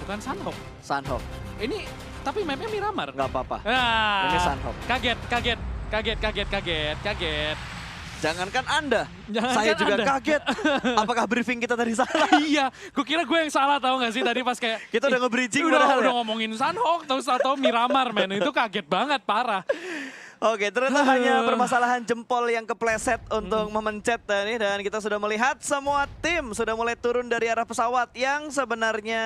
Bukan Sunhawk. Sunhawk. Ini tapi mapnya Miramar. Nggak apa-apa. Ah, Ini Sunhawk. Kaget. Jangankan Anda, Jangankan saya juga Anda. kaget. Apakah briefing kita tadi salah? Iya, gue kira gue yang salah tahu gak sih tadi pas kayak Kita udah nge-bridging udah padahal ya? ngomongin Sunhawk atau Miramar men, itu kaget banget parah. Oke, ternyata hanya permasalahan jempol yang kepleset untuk memencet nih, dan kita sudah melihat semua tim sudah mulai turun dari arah pesawat yang sebenarnya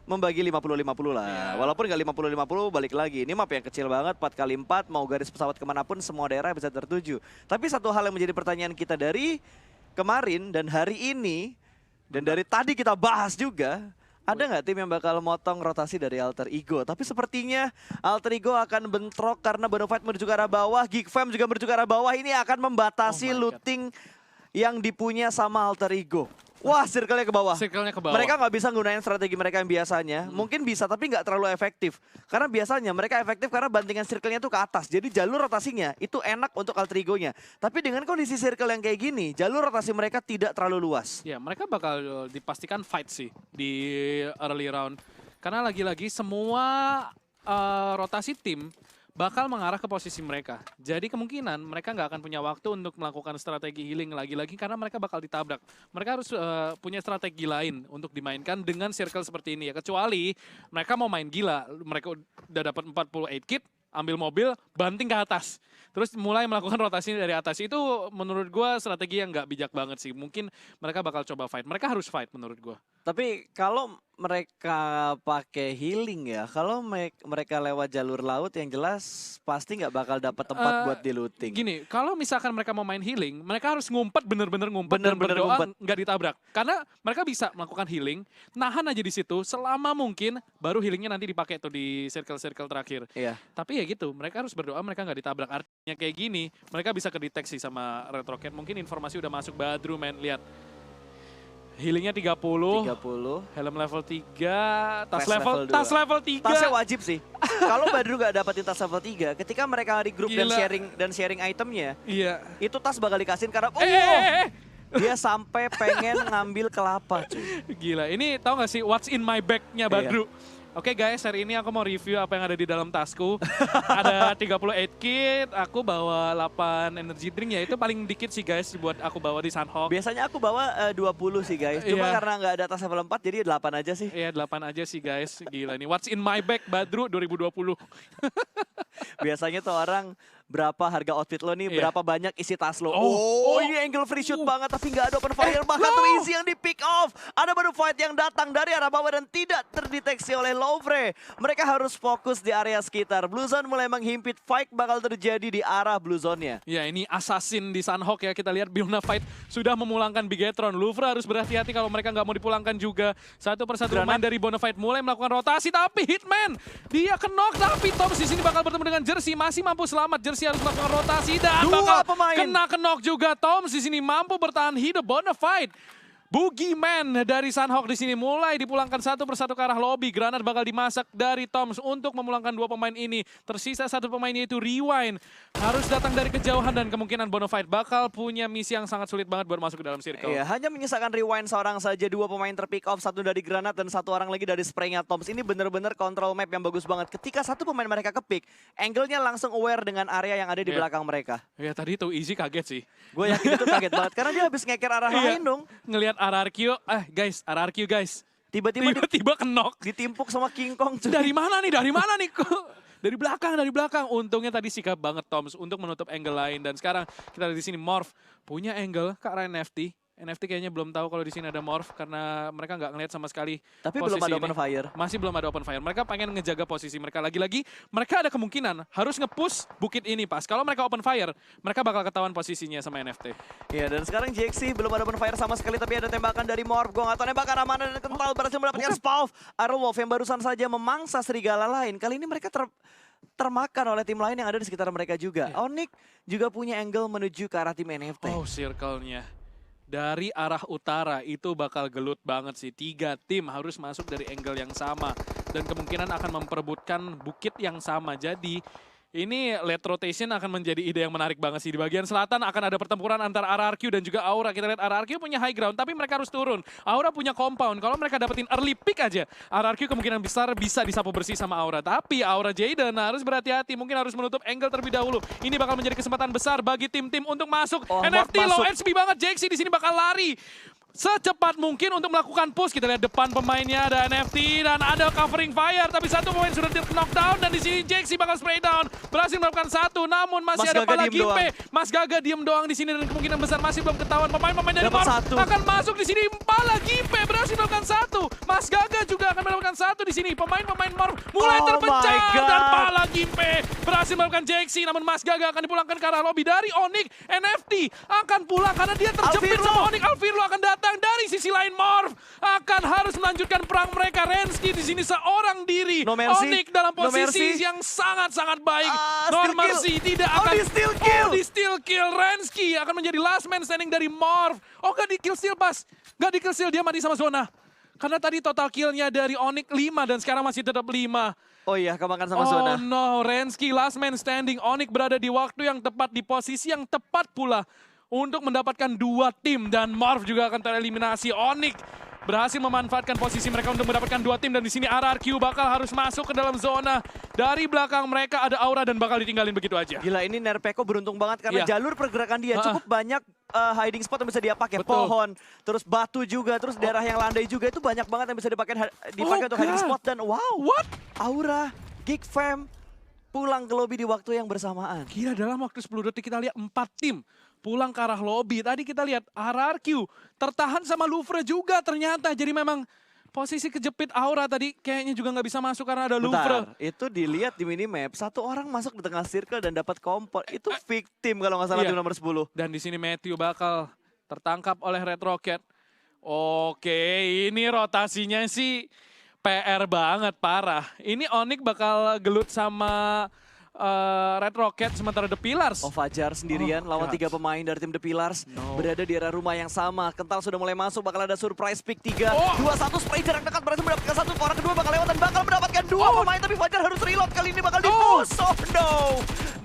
membagi 50-50 lah. Yeah. Walaupun nggak 50-50, balik lagi. Ini map yang kecil banget, 4x4, mau garis pesawat kemanapun semua daerah bisa tertuju. Tapi satu hal yang menjadi pertanyaan kita dari kemarin dan hari ini, dan dari tadi kita bahas juga, ada nggak tim yang bakal motong rotasi dari Alter Ego? Tapi sepertinya Alter Ego akan bentrok karena Bonafide menuju ke arah bawah, Geek Fam juga menuju ke arah bawah. Ini akan membatasi Oh my God. looting yang dipunya sama Alter Ego. Wah, circle-nya ke bawah. Circle-nya ke bawah. Mereka nggak bisa gunain strategi mereka yang biasanya. Mungkin bisa, tapi nggak terlalu efektif. Karena biasanya mereka efektif karena bantingan circle-nya tuh ke atas. Jadi jalur rotasinya itu enak untuk Alter Ego-nya. Tapi dengan kondisi circle yang kayak gini, jalur rotasi mereka tidak terlalu luas. Ya, mereka bakal dipastikan fight sih di early round. Karena lagi-lagi semua rotasi tim bakal mengarah ke posisi mereka. Jadi kemungkinan mereka nggak akan punya waktu untuk melakukan strategi healing lagi-lagi karena mereka bakal ditabrak. Mereka harus punya strategi lain untuk dimainkan dengan circle seperti ini ya. Kecuali mereka mau main gila, mereka udah dapat 48 kit, ambil mobil, banting ke atas. Terus mulai melakukan rotasi dari atas. Itu menurut gue strategi yang nggak bijak banget sih. Mungkin mereka bakal coba fight. Mereka harus fight menurut gue. Tapi kalau mereka pakai healing ya, kalau mereka lewat jalur laut yang jelas pasti nggak bakal dapat tempat buat di looting. Gini, kalau misalkan mereka mau main healing, mereka harus ngumpet, bener-bener ngumpet dan Bener-bener berdoa ngumpet. nggak ditabrak. Karena mereka bisa melakukan healing, nahan aja di situ selama mungkin, baru healingnya nanti dipakai tuh di circle-circle terakhir. Iya. Tapi ya gitu, mereka harus berdoa mereka nggak ditabrak. Artinya kayak gini, mereka bisa kedeteksi sama Red Rocket. Mungkin informasi udah masuk Badru, men. Lihat. Healingnya 30, 30. helm level 3, tas Vest level level 2. 3. Tasnya wajib sih. Kalau Badru nggak dapetin tas level 3, ketika mereka di grup Gila. dan sharing itemnya, Iya. itu tas bakal dikasihin karena dia sampai pengen ngambil kelapa cuy. Gila, ini tau gak sih what's in my bag-nya Badru? Oke guys, hari ini aku mau review apa yang ada di dalam tasku. Ada 38 kit, aku bawa 8 energy drink ya. Itu paling dikit sih guys buat aku bawa di Sunhawk. Biasanya aku bawa 20 sih guys. Cuma Iya. karena nggak ada tas level 4 jadi 8 aja sih. Iya 8 aja sih guys, gila nih. What's in my bag Badru 2020. Biasanya tuh orang berapa harga outfit lo nih, Iya. berapa banyak isi tas lo. Oh, Ini angle free shoot banget tapi nggak ada open fire. Bahkan tuh easy yang di pick off. Ada baru fight yang datang dari arah bawah dan tidak terdeteksi oleh Lovre. Mereka harus fokus di area sekitar. Blue Zone mulai menghimpit, fight bakal terjadi di arah Blue Zone-nya. Ya ini assassin di Sunhawk ya, kita lihat Bonafide sudah memulangkan Bigetron. Louvre harus berhati-hati kalau mereka nggak mau dipulangkan juga. Satu persatu pemain dari Bonafide mulai melakukan rotasi, tapi Hitman dia kenok, tapi Toms di sini bakal bertemu dengan Jersey, masih mampu selamat. Jersey harus melakukan rotasi dan Dua bakal pemain. kena kenok juga. Toms di sini mampu bertahan hidup. Bonafide Boogeyman dari Sunhawk di sini mulai dipulangkan satu persatu ke arah lobby. Granat bakal dimasak dari Toms untuk memulangkan dua pemain ini. Tersisa satu pemain yaitu Rewind. Harus datang dari kejauhan dan kemungkinan Bonafide bakal punya misi yang sangat sulit banget buat masuk ke dalam circle. Iya, hanya menyisakan Rewind seorang saja, dua pemain terpick off, satu dari Granat dan satu orang lagi dari spraynya Toms. Ini benar-benar control map yang bagus banget. Ketika satu pemain mereka kepick, angle-nya langsung aware dengan area yang ada di Iya. belakang mereka. Ya tadi tuh Easy kaget sih. Gue yakin itu kaget banget karena dia habis ngeker arah Iya. lain dong. Ngelihat RRQ, RRQ guys. Tiba-tiba Tiba-tiba kenok. ditimpuk sama King Kong. cuy. Dari mana nih? Dari mana nih? Dari belakang. Untungnya tadi sikap banget Toms untuk menutup angle lain. Dan sekarang kita lihat di sini Morph punya angle ke arah NFT. NFT kayaknya belum tahu kalau di sini ada Morph karena mereka nggak ngelihat sama sekali. Tapi belum posisi ada ini. open fire. Masih belum ada open fire. Mereka pengen ngejaga posisi mereka. Lagi-lagi mereka ada kemungkinan harus nge-push bukit ini pas. Kalau mereka open fire, mereka bakal ketahuan posisinya sama NFT. Iya, dan sekarang JXC belum ada open fire sama sekali, tapi ada tembakan dari Morph. Gue nggak tahu nembak arah mana dan kental berhasil mendapatkan Spalv. Arrowwolf yang barusan saja memangsa serigala lain. Kali ini mereka termakan oleh tim lain yang ada di sekitar mereka juga. Iya. Onyx juga punya angle menuju ke arah tim NFT. Oh, circle-nya. Dari arah utara itu bakal gelut banget sih. 3 tim harus masuk dari angle yang sama. Dan kemungkinan akan memperebutkan bukit yang sama. Jadi Ini late rotation akan menjadi ide yang menarik banget sih. Di bagian selatan akan ada pertempuran antara RRQ dan juga Aura. Kita lihat RRQ punya high ground, tapi mereka harus turun. Aura punya compound. Kalau mereka dapetin early pick aja, RRQ kemungkinan besar bisa disapu bersih sama Aura. Tapi Aura Jayden harus berhati-hati. Mungkin harus menutup angle terlebih dahulu. Ini bakal menjadi kesempatan besar bagi tim-tim untuk masuk. NFT low HP banget. Jaxi di sini bakal lari secepat mungkin untuk melakukan push. Kita lihat depan pemainnya ada NFT dan ada covering fire, tapi satu pemain sudah di-knockdown dan di sini Jaxi bakal spray down. Berhasil melakukan satu, namun masih ada Pala Gimpe. Mas Gaga diem doang di sini dan kemungkinan besar masih belum ketahuan. Pemain-pemain dari Morph akan masuk di sini. Pala Gimpe berhasil melakukan satu. Mas Gaga juga akan melakukan satu di sini. Pemain-pemain Morph mulai terpecah dan Pala Gimpe berhasil melakukan Jaxi, namun Mas Gaga akan dipulangkan ke arah lobby dari Onyx. NFT akan pulang karena dia terjepit sama Onyx. Alvirlo akan datang dari sisi lain. Morph akan harus melanjutkan perang mereka. Rensky di sini seorang diri. Onyx dalam posisi yang sangat-sangat baik. Mercy tidak akan. Di steal kill. Rensky akan menjadi last man standing dari Morph. Oh, gak di kill steal pas. Gak di kill steal, dia mati sama zona. Karena tadi total killnya dari Onyx 5 dan sekarang masih tetap 5. Oh iya, kemakan sama zona. Oh no, Rensky last man standing. Onyx berada di waktu yang tepat, di posisi yang tepat pula untuk mendapatkan 2 tim dan Morph juga akan tereliminasi. Onyx berhasil memanfaatkan posisi mereka untuk mendapatkan 2 tim dan di sini RRQ bakal harus masuk ke dalam zona. Dari belakang mereka ada Aura dan bakal ditinggalin begitu aja. Gila, ini Nerpeko beruntung banget karena jalur pergerakan dia cukup banyak hiding spot yang bisa dia pakai. Pohon, terus batu juga, terus daerah yang landai juga itu banyak banget yang bisa dipakai untuk hiding spot dan wow. Aura, Geek Fam pulang ke lobby di waktu yang bersamaan. Gila, dalam waktu 10 detik kita lihat 4 tim pulang ke arah lobby. Tadi kita lihat RRQ tertahan sama Louvre juga ternyata. Jadi memang posisi kejepit Aura tadi kayaknya juga nggak bisa masuk karena ada Louvre. Itu dilihat di minimap, satu orang masuk di tengah circle dan dapat kompor. Itu victim kalau nggak salah tim nomor 10. Dan di sini Matthew bakal tertangkap oleh Red Rocket. Oke, ini rotasinya sih PR banget, parah. Ini Onyx bakal gelut sama Red Rocket sementara The Pillars. Fajar sendirian lawan 3 pemain dari tim The Pillars. Berada di area rumah yang sama. Kental sudah mulai masuk, bakal ada surprise pick 3. 2-1 spray jarak dekat berhasil mendapatkan 1. Orang kedua bakal lewat dan bakal mendapatkan 2 pemain. Tapi Fajar harus reload, kali ini bakal di-push. Oh no!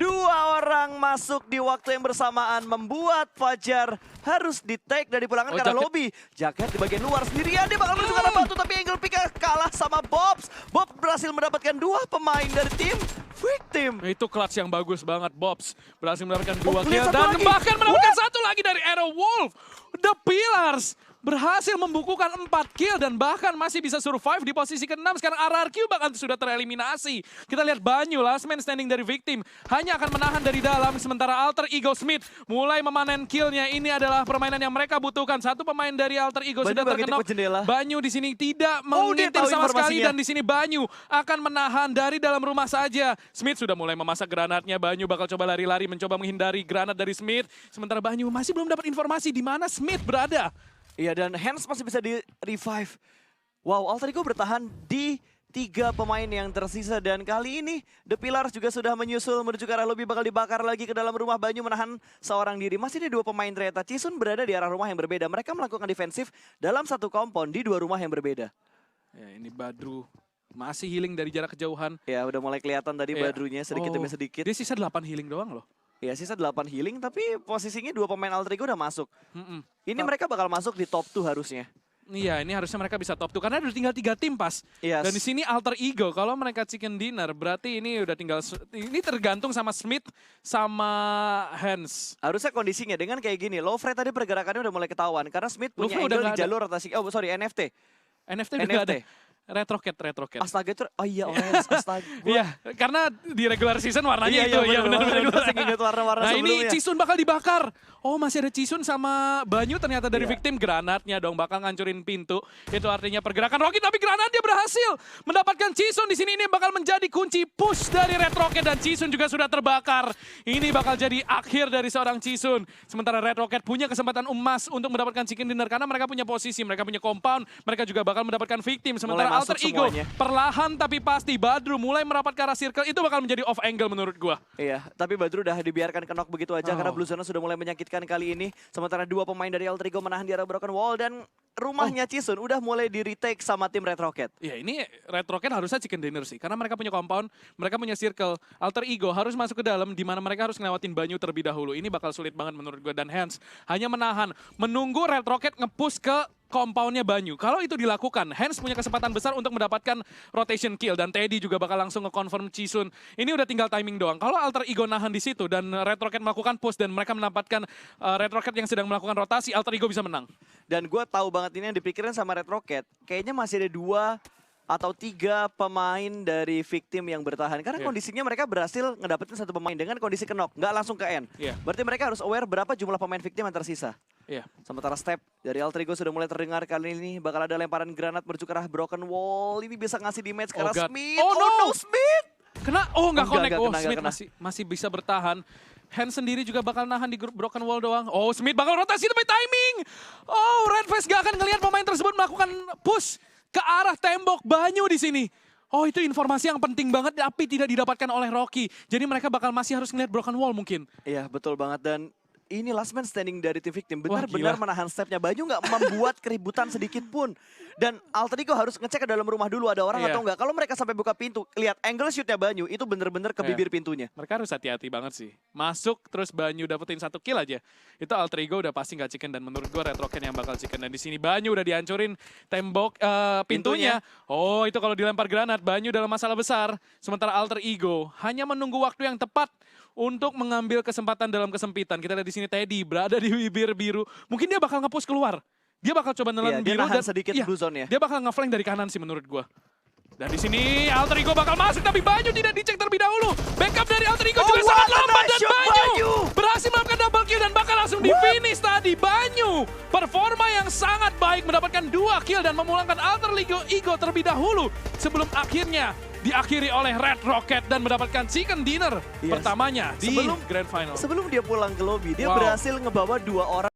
2 orang masuk di waktu yang bersamaan membuat Fajar harus di-take dan dipulangkan ke arah lobby. Jacket di bagian luar sendirian, dia bakal menuju ke arah batu tapi angle pick kalah sama Bobs. Bob berhasil mendapatkan 2 pemain dari tim victim. Itu clutch yang bagus banget. Bobs berhasil mendapatkan 2 kill dan bahkan mendapatkan 1 lagi dari Arrow Wolf. The Pillars berhasil membukukan 4 kill dan bahkan masih bisa survive di posisi ke-6. Sekarang RRQ bahkan sudah tereliminasi. Kita lihat Banyu, last man standing dari victim, hanya akan menahan dari dalam. Sementara Alter Ego Smith mulai memanen killnya. Ini adalah permainan yang mereka butuhkan. 1 pemain dari Alter Ego sudah terkenok. Banyu di sini tidak mengintir sama sekali dan di sini Banyu akan menahan dari dalam rumah saja. Smith sudah mulai memasak granatnya. Banyu bakal coba lari-lari mencoba menghindari granat dari Smith. Sementara Banyu masih belum dapat informasi di mana Smith berada. Iya, dan Hans masih bisa di-revive. Wow, Alter Ego bertahan di 3 pemain yang tersisa. Dan kali ini The Pillars juga sudah menyusul menuju ke arah lobby. Bakal dibakar lagi ke dalam rumah. Banyu menahan seorang diri. Masih ada 2 pemain ternyata. Cisun berada di arah rumah yang berbeda. Mereka melakukan defensif dalam 1 compound di 2 rumah yang berbeda. Ya, ini Badru masih healing dari jarak kejauhan. Ya, udah mulai kelihatan tadi Badrunya sedikit demi sedikit. Dia sisa 8 healing doang loh. Ya, sisa 8 healing, tapi posisinya 2 pemain Alter Ego udah masuk. Ini mereka bakal masuk di top 2 harusnya. Iya, ini harusnya mereka bisa top 2 karena udah tinggal 3 tim pas. Dan di sini Alter Ego, kalau mereka chicken dinner, berarti ini udah tinggal, ini tergantung sama Smith sama Hans. Harusnya kondisinya dengan kayak gini, Louvre tadi pergerakannya udah mulai ketahuan karena Smith punya angle di jalur rotasi. Oh sorry, NFT. NFT udah ada. Red Rocket. Astaga itu, oh iya orange, astaga. Iya, karena di regular season warnanya itu. Iya benar-benar. Warna-warna nah sebelumnya. ini Cisun bakal dibakar. Oh masih ada Cisun sama Banyu ternyata dari victim. Granatnya dong bakal ngancurin pintu. Itu artinya pergerakan Rocky, tapi granatnya berhasil mendapatkan Cisun. Di sini ini bakal menjadi kunci push dari Red Rocket dan Cisun juga sudah terbakar. Ini bakal jadi akhir dari seorang Cisun. Sementara Red Rocket punya kesempatan emas untuk mendapatkan chicken dinner karena mereka punya posisi, mereka punya compound, mereka juga bakal mendapatkan victim. Sementara Alter masuk Ego semuanya. perlahan tapi pasti Badru mulai merapat ke arah circle, itu bakal menjadi off angle menurut gua. Iya, tapi Badru udah dibiarkan ke knock begitu aja karena Oh. Blue Zone sudah mulai menyakitkan kali ini. Sementara dua pemain dari Alter Ego menahan di arah Broken Wall dan rumahnya Chisun udah mulai di retake sama tim Red Rocket. Ya ini Red Rocket harusnya chicken dinner sih, karena mereka punya compound, mereka punya circle. Alter Ego harus masuk ke dalam, di mana mereka harus ngelewatin Banyu terlebih dahulu. Ini bakal sulit banget menurut gue, dan Hans hanya menahan, menunggu Red Rocket nge-push ke compoundnya Banyu. Kalau itu dilakukan, Hans punya kesempatan besar untuk mendapatkan rotation kill, dan Teddy juga bakal langsung nge-confirm Chisun. Ini udah tinggal timing doang. Kalau Alter Ego nahan di situ dan Red Rocket melakukan push dan mereka mendapatkan Red Rocket yang sedang melakukan rotasi, Alter Ego bisa menang. Dan gue tahu banget ini yang dipikirin sama Red Rocket. Kayaknya masih ada 2 atau 3 pemain dari victim yang bertahan. Karena Iya. kondisinya mereka berhasil ngedapetin satu pemain dengan kondisi knock, nggak langsung ke end. Iya. Berarti mereka harus aware berapa jumlah pemain victim yang tersisa. Iya. Sementara step dari Alter Ego sudah mulai terdengar kali ini. Bakal ada lemparan granat menuju ke arah Broken Wall. Ini bisa ngasih damage ke Oh arah God. Smith. Oh no! no, Smith! Kena, oh nggak connect. Oh, nggak Smith kena. masih bisa bertahan. Hans sendiri juga bakal nahan di Broken Wall doang. Oh, Smith bakal rotasi tapi timing. Oh, Red Face gak akan ngelihat pemain tersebut melakukan push ke arah tembok Banyu di sini. Oh, itu informasi yang penting banget tapi tidak didapatkan oleh Rocky. Jadi mereka bakal masih harus ngelihat Broken Wall mungkin. Iya, betul banget. Dan ini last man standing dari tim victim. Wah, Benar-benar gila. menahan stepnya. Banyu nggak membuat keributan sedikit pun. Dan Alter Ego harus ngecek ke dalam rumah dulu ada orang Iya. atau enggak. Kalau mereka sampai buka pintu, lihat angle shootnya Banyu itu bener-bener ke Iya. bibir pintunya. Mereka harus hati-hati banget sih. Masuk terus Banyu dapetin 1 kill aja. Itu Alter Ego udah pasti nggak chicken dan menurut gue Red Rocket yang bakal chicken. Dan di sini Banyu udah dihancurin tembok pintunya. Oh, itu kalau dilempar granat Banyu dalam masalah besar. Sementara Alter Ego hanya menunggu waktu yang tepat untuk mengambil kesempatan dalam kesempitan. Kita lihat di sini Teddy berada di bibir biru. Mungkin dia bakal nge-push keluar. Dia bakal coba Iya, nelan dia biru nahan dan sedikit iya, blue zone-nya. dia bakal nge-flank dari kanan sih menurut gua. Dan di sini Alter Ego bakal masuk tapi Banyu tidak dicek terlebih dahulu. Backup dari Alter Ego juga what sangat a lambat nice dan shot, Banyu Banyu! berhasil melakukan double kill dan bakal langsung di finish tadi. Banyu performa yang sangat baik mendapatkan 2 kill dan memulangkan Alter Ego terlebih dahulu sebelum akhirnya diakhiri oleh Red Rocket dan mendapatkan chicken dinner Yes. pertamanya di Sebelum- Grand Final. Sebelum dia pulang ke lobby, dia Wow. berhasil ngebawa 2 orang